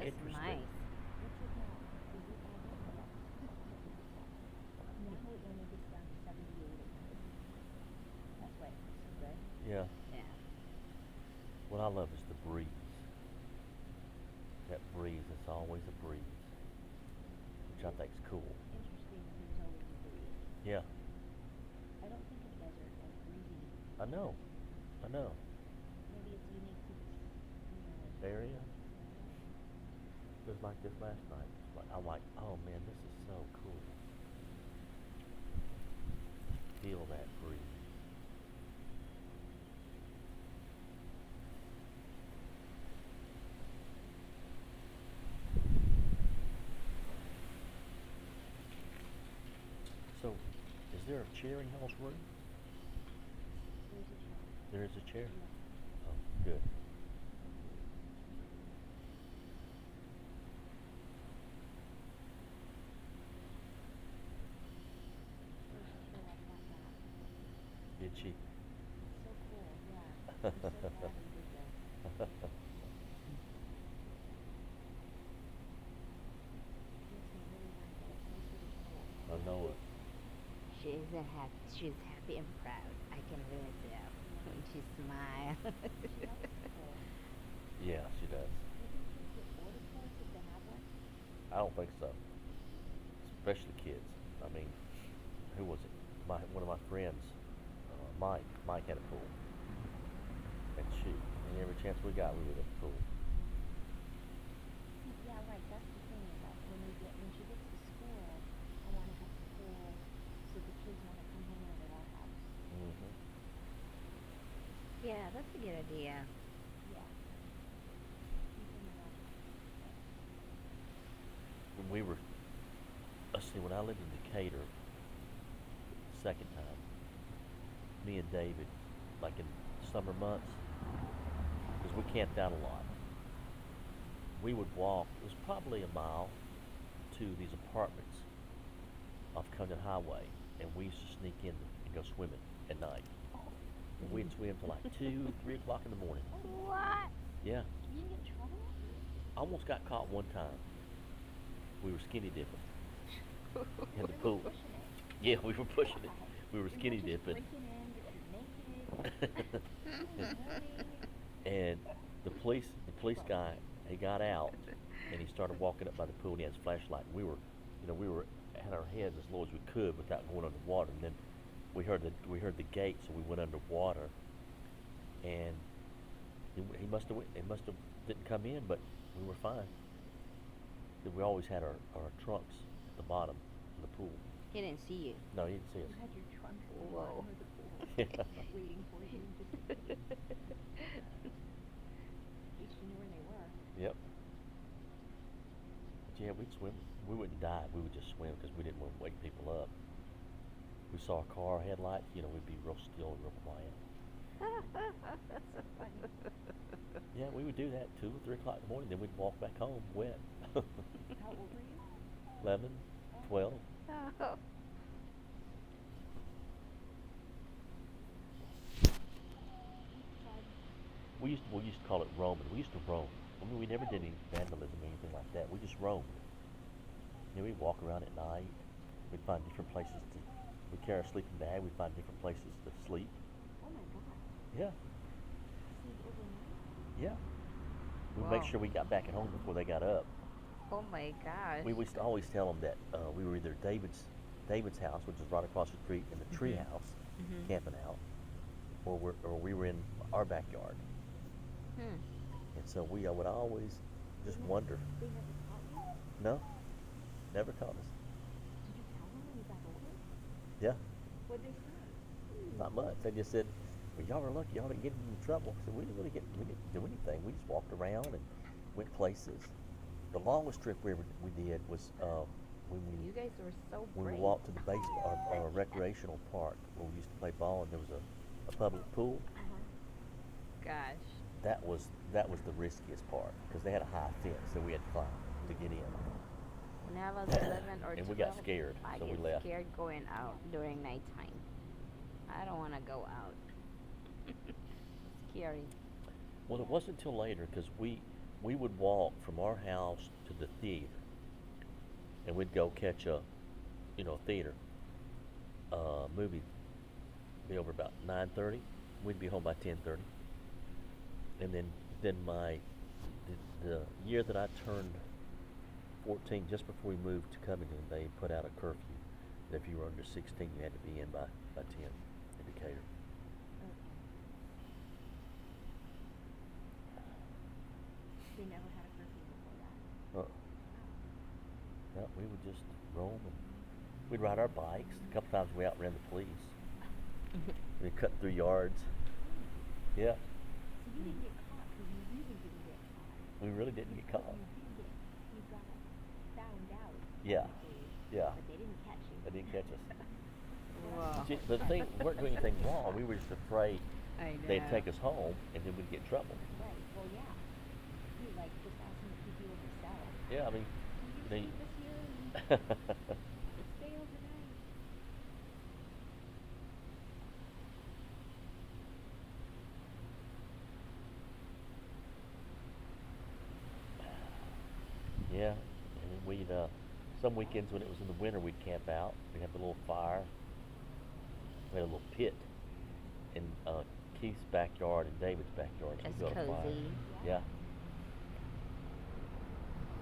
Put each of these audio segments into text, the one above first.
That's Interesting. nice. What's it now? Is it yeah. Now it only gets down to 78 at night. That's why it feels so good. Yeah. Yeah. What I love is the breeze. That breeze. It's always a breeze, which It I is think's cool. interesting that there's always a breeze. Yeah. I don't think of desert as breezy I know. weather. I know. Maybe it's unique to this, Area. area. Just like this last night. I'm like, oh man, this is so cool. Feel that breeze. So, is there a chair in y'all's room? There's a chair. There is a chair. Yeah. Oh, good. There's a chair like that back. Did she? It's so cool. Yeah. I'm so glad we did this. It makes me really want to get it closer to the pool. I know it. She's a happy. She's happy and proud. I can really tell Yeah. when she smiles. She likes the pool. Yeah, she does. Do you think kids get bored of pools if they have one? I don't think so. Especially kids. I mean, who was it? One of my friends, Mike. Mike had a pool, and every chance we got, we were at the pool. See, yeah, right. That's the thing is that when she gets to school, I want to have the pool so the kids want to come hang out at our house. Hmm. Yeah, that's a good idea. Yeah. Keep them around the house. But When we were, let's see, when I lived in Decatur, second time, me and David, like in summer months, because we camped out a lot, we would walk. It was probably a mile to these apartments off Condon Highway, and we used to sneak in and go swimming at night. oh, And we'd swim till like 2, 3 o'clock in the morning. oh no! What? Yeah, You didn't get in trouble? I almost got caught one time. We were skinny dipping in the We were pool. pushing it. Yeah, we were pushing it. God. We were We were skinny just dipping. drinking in, getting naked, 2 in the morning. And the police Well, guy, he got out and he started walking up by the pool and he had his flashlight. We were had our heads as low as we could without going underwater. And then we heard the gate, so we went underwater. And he must have didn't come in, but we were fine. We always had our trunks at the bottom of the pool. He didn't see you. No, he didn't see you had your trunk at the Whoa. bottom of the pool, us. waiting for you just in case. At least you knew where they were. Yep. But yeah, we'd swim. We wouldn't dive. We would just swim because we didn't want to wake people up. We saw a car headlights, we'd be real still and real quiet. That's so funny. Yeah, we would do that 2 or 3 o'clock in the morning. Then we'd walk back home wet. How old were you? 11, Oh, 12. Oh. each side. We used to call it roaming. We used to roam. I mean, we never did any vandalism or anything like that. We just roamed. We'd walk around at night. We'd find different places to. We'd carry our sleeping bag. We'd find different places to sleep. Oh my God. Yeah, Sleep overnight? yeah. We'd make Wow. sure we got back at home before they got up. Oh my gosh. We used to always tell them that we were either David's house, which is right across the street, in the tree Mhm. house, Mhm. camping out, or we were in our backyard. Hmm. And so we would always They just never, wonder. they never caught you? No, never taught us. Did you tell them when you got older? Yeah, What'd they say? not much. They just said, "Well, y'all are lucky. Y'all didn't get into trouble." So we didn't do anything. We just walked around and went places. The longest trip we did was when we You guys were so when we brave. walked to the baseball or a recreational park where we used to play ball, and there was a public pool. Uh-huh. Gosh. That was the riskiest part because they had a high fence that we had to climb to get in, When I was 11 or and we 12, got scared, I so we get left. scared going out during nighttime. I don't want to go out. Scary. Well, it wasn't until later because we would walk from our house to the theater, and we'd go catch a, theater movie. Be over about 9:30. We'd be home by 10:30, and then the year that I turned 14, just before we moved to Covington, they put out a curfew that if you were under 16, you had to be in by 10 in Decatur. Okay. We never had a curfew before that. No, we would just roam and we'd ride our bikes. A couple times we outran the police. We'd cut through yards. Yeah, So you didn't get caught because you really didn't get caught. we really didn't get But caught. you got found out. Yeah, technically, yeah. But they didn't catch you. They didn't catch us. Whoa. But the thing, we weren't doing anything wrong. We were just afraid I know. they'd take us home and then we'd get in trouble. Right. Well, yeah. You like just ask them to keep you in the cell. Yeah, I mean, Can you they. sleep this year and stay overnight? Yeah, and then some weekends when it was in the winter, we'd camp out. We'd have a little fire. We had a little pit in Keith's backyard and David's backyard. So That's we'd build a fire. cozy. Yeah.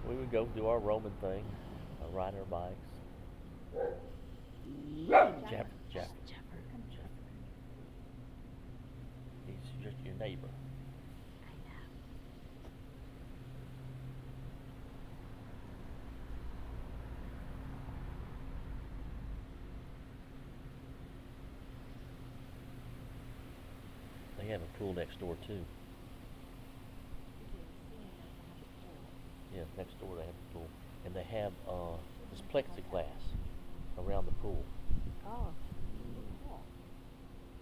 We would go do our roaming thing, ride our bikes. Yeah. Jeff. Jaffer. He's just your neighbor. I know. They have a pool next door too. Yeah, next door they have a pool, and they have this plexiglass around the pool. Oh. Cool.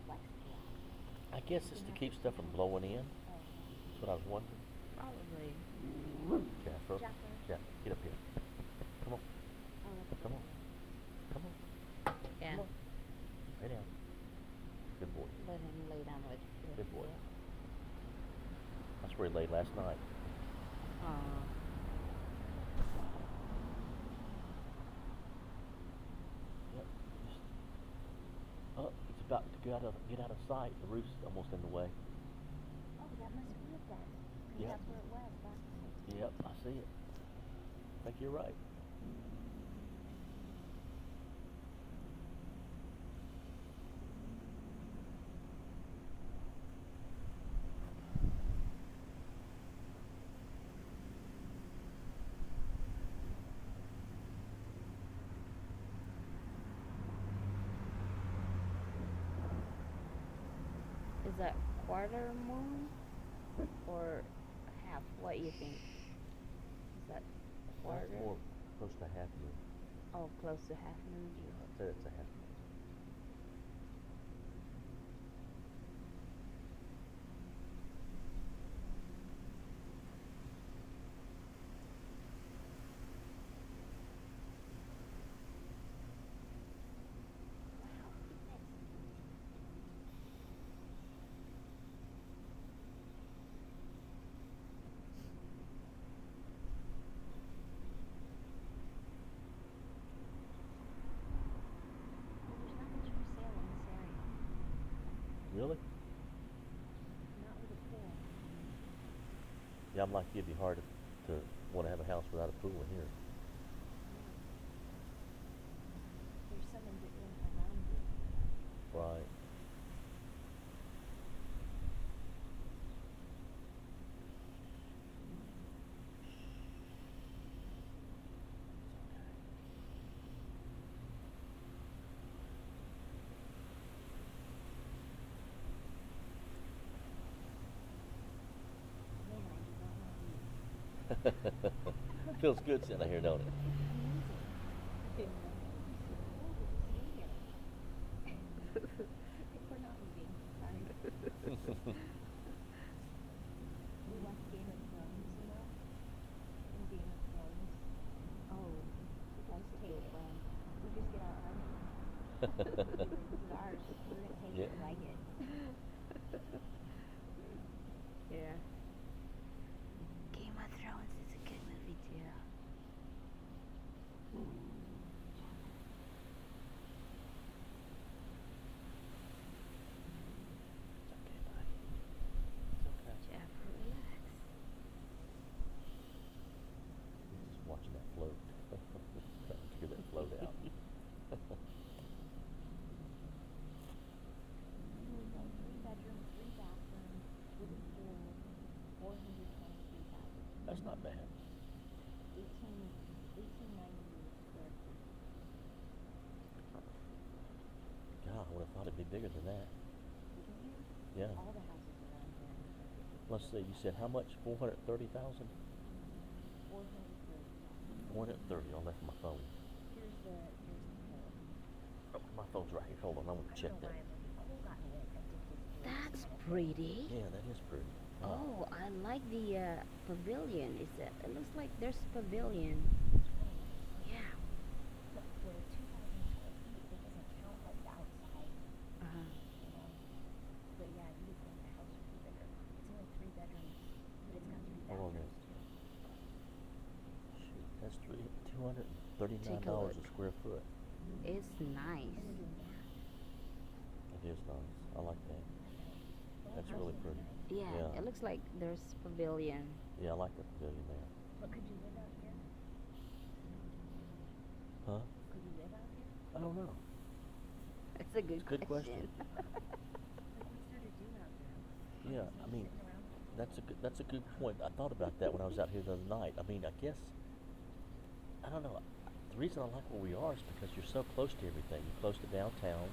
Plexiglass. I guess it's to keep stuff from blowing in. That's what I was wondering. Probably. Jaffer. Jaffer. Yeah, get up here. Come on, Oh, that's come on, come on. Yeah. Come on. Lay down. Good boy. Let him lay down with you. Good boy. That's where he laid last night. Aw. Yep. Just, it's about to get out of sight. The roof's almost in the way. Oh, that must be it then. 'Cause Yeah. that's where it was last night. Yep, I see it. I think you're right. Is that quarter moon or half? What you think? Is that quarter? That's more close to half moon. Oh, close to half moon. I'd say it's a half moon. Well, there's not much for sale in this area. Really? Not with a pool. Yeah, I'm like you. It'd be hard to want to have a house without a pool in here. There's some in around you. Right. Man, I do not want to leave. Feels good sitting out here, don't it? Amazing. If we're not leaving, sorry. We watch Game of Thrones, you know? In Game of Thrones. Oh, that's a good one. We just get our army. This is ours. We're gonna take Yeah. it like it. Yeah. Game of That's not bad. 1890 square feet. God, I would have thought it'd be bigger than that. Isn't it? Yeah. All the houses around here are like Let's see, you said how much? 430,000? 430. 430. I left my phone. Here's the pole. Oh, my phone's right here. Hold on, I'm gonna check I don't know that. why I'm looking. Cole got me it. I did this for That's kind of pretty. Yeah, that is pretty. Oh, I like the pavilion. It looks like there's pavilion. Yeah. But for 2,000 square feet, it doesn't count like the outside, Uh-huh. you know. But yeah, you would think the house would be bigger. It's only 3 bedrooms, but it's got 3 Hold on a bathrooms too. Shoot, that's Take a $239 a look. square foot. It's nice. And even that, It is nice. I like that. the whole That's house really looks pretty. nice. Yeah, Yeah. it looks like there's pavilion. Yeah, I like the pavilion there. But could you live out here? Huh? Could you live out here? I don't know. It's a good It's a good question. Like, what's there to do out there? Yeah, Just I mean, sitting around? that's a good point. I thought about that when I was out here the other night. I mean, I guess I don't know. The reason I like where we are is because you're so close to everything. You're close to downtown.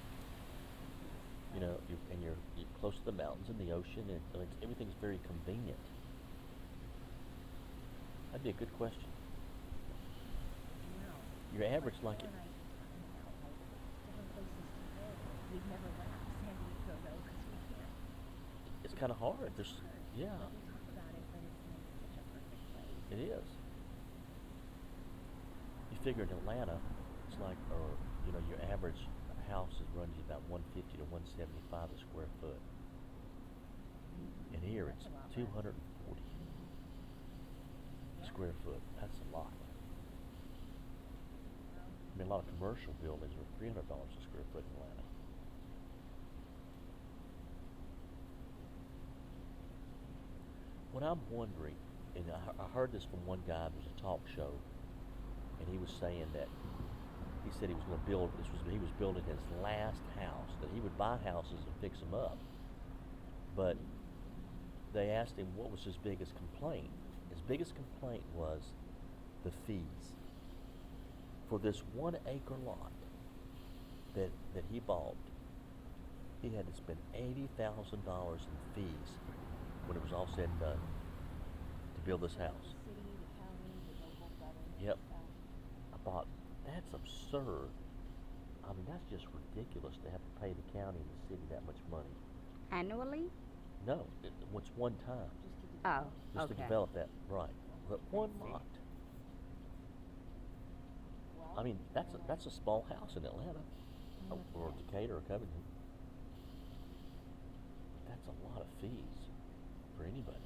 You know, you're close to the mountains and the ocean, and I mean, everything's very convenient. That'd be a good question. No. Your average, like Cole it. and I keep talking about like different places to live. We've never went out to San Diego though, because we can't. It's kind of hard. There's, Hard. yeah, But we talk about it, but it's like such a perfect place. it is. You figure in Atlanta, it's like, or you know, your average house is runs you about 150 to 175 a square foot. And here That's it's a lot less. 240 Yeah. square foot. That's a lot. Well, I mean, a lot of commercial buildings are $300 a square foot in Atlanta. What I'm wondering, and I heard this from one guy, there was a talk show, and he was saying that he said he was going to build. He was building his last house. That he would buy houses and fix them up. But they asked him what was his biggest complaint. His biggest complaint was the fees for this 1 acre lot that he bought. He had to spend $80,000 in fees when it was all said and done to build this the house. city, the county, the local government Yep. stuff. I thought, that's absurd. I mean, that's just ridiculous to have to pay the county and the city that much money. Annually? No, it's one time Just to Oh, develop. just to okay. develop that, right? But one see. lot. Well, I mean, that's a small house in Atlanta, or Yeah. Decatur, or Covington. That's a lot of fees for anybody.